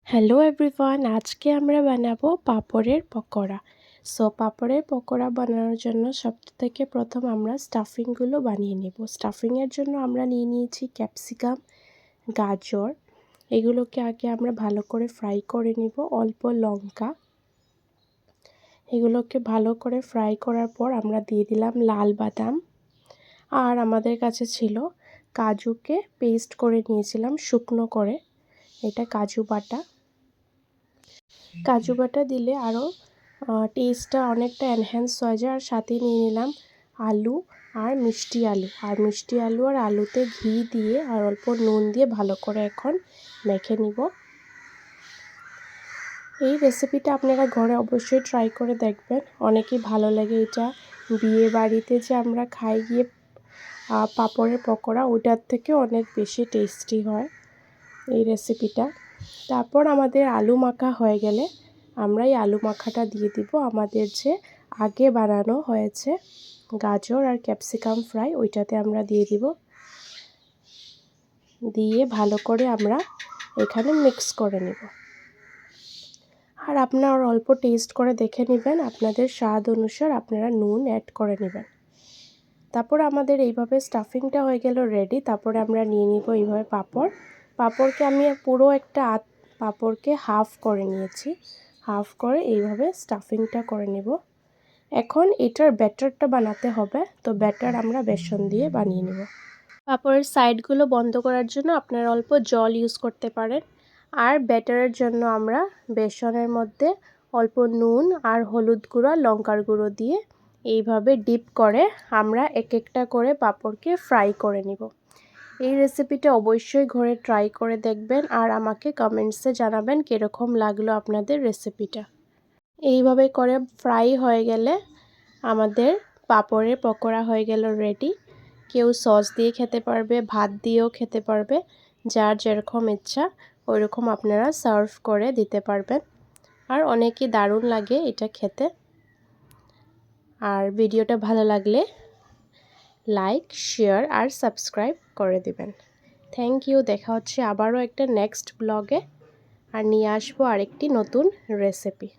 Hello everyone, আজকে আমরা বানাবো পাঁপড়ের পকোড়া। পাঁপড়ের পকোড়া বানানোর জন্য সবথেকে প্রথম আমরা স্টাফিংগুলো বানিয়ে নেব। স্টাফিংয়ের জন্য আমরা নিয়ে নিয়েছি ক্যাপসিকাম, গাজর। এগুলোকে আগে আমরা ভালো করে ফ্রাই করে নিব। অল্প লঙ্কা, এগুলোকে ভালো করে ফ্রাই করার পর আমরা দিয়ে দিলাম লাল বাদাম। আর আমাদের কাছে ছিল কাজুকে পেস্ট করে নিয়েছিলাম শুকনো করে, এটা কাজু বাটা। কাজু বাটা দিলে আরও টেস্টটা অনেকটা এনহ্যান্স হয়ে যায়। আর সাথে নিয়ে নিলাম আলু আর মিষ্টি আলু। আর মিষ্টি আলু আর আলুতে ঘি দিয়ে আর অল্প নুন দিয়ে ভালো করে এখন মেখে নিব। এই রেসিপিটা আপনারা ঘরে অবশ্যই ট্রাই করে দেখবেন, অনেকই ভালো লাগে এটা। বিয়ে বাড়িতে যে আমরা খাই গিয়ে পাঁপড়ের পকোড়া, ওটার থেকে অনেক বেশি টেস্টি হয় এই রেসিপিটা। তারপর আমাদের আলু মাখা হয়ে গেলে আমরা এই আলু মাখাটা দিয়ে দিব আমাদের যে আগে বানানো হয়েছে গাজর আর ক্যাপসিকাম ফ্রাই, ওইটাতে আমরা দিয়ে দিব। দিয়ে ভালো করে আমরা এখানে মিক্স করে নেব। আর আপনারা অল্প টেস্ট করে দেখে নেবেন, আপনাদের স্বাদ অনুসার আপনারা নুন অ্যাড করে নেবেন। তারপর আমাদের এইভাবে স্টাফিংটা হয়ে গেল রেডি। তারপরে আমরা নিয়ে নিব এইভাবে পাঁপড়কে আমি পুরো একটা পাঁপড়কে হাফ করে নিয়েছি। হাফ করে এইভাবে স্টাফিংটা করে নেব। এখন এটার ব্যাটারটা বানাতে হবে, তো ব্যাটার আমরা বেসন দিয়ে বানিয়ে নেব। পাঁপড়ের সাইডগুলো বন্ধ করার জন্য আপনারা অল্প জল ইউজ করতে পারেন। আর ব্যাটারের জন্য আমরা বেসনের মধ্যে অল্প নুন আর হলুদ গুঁড়ো, লঙ্কার গুঁড়ো দিয়ে এইভাবে ডিপ করে আমরা এক একটা করে পাঁপড়কে ফ্রাই করে নিব। এই রেসিপিটা অবশ্যই ঘরে ট্রাই করে দেখবেন আর আমাকে কমেন্টসে জানাবেন কীরকম লাগলো আপনাদের রেসিপিটা। এইভাবে করে ফ্রাই হয়ে গেলে আমাদের পাঁপড়ের পকোড়া হয়ে গেল রেডি। কেউ সস দিয়ে খেতে পারবে, ভাত দিয়েও খেতে পারবে, যার যেরকম ইচ্ছা ওইরকম আপনারা সার্ভ করে দিতে পারবেন। আর অনেকই দারুণ লাগে এটা খেতে। আর ভিডিওটা ভালো লাগলে লাইক, শেয়ার আর সাবস্ক্রাইব করে দিবেন। Thank you. দেখা হচ্ছে আবারও একটা নেক্সট ব্লগে, আর নিয়ে আসবো আরেকটি নতুন রেসিপি।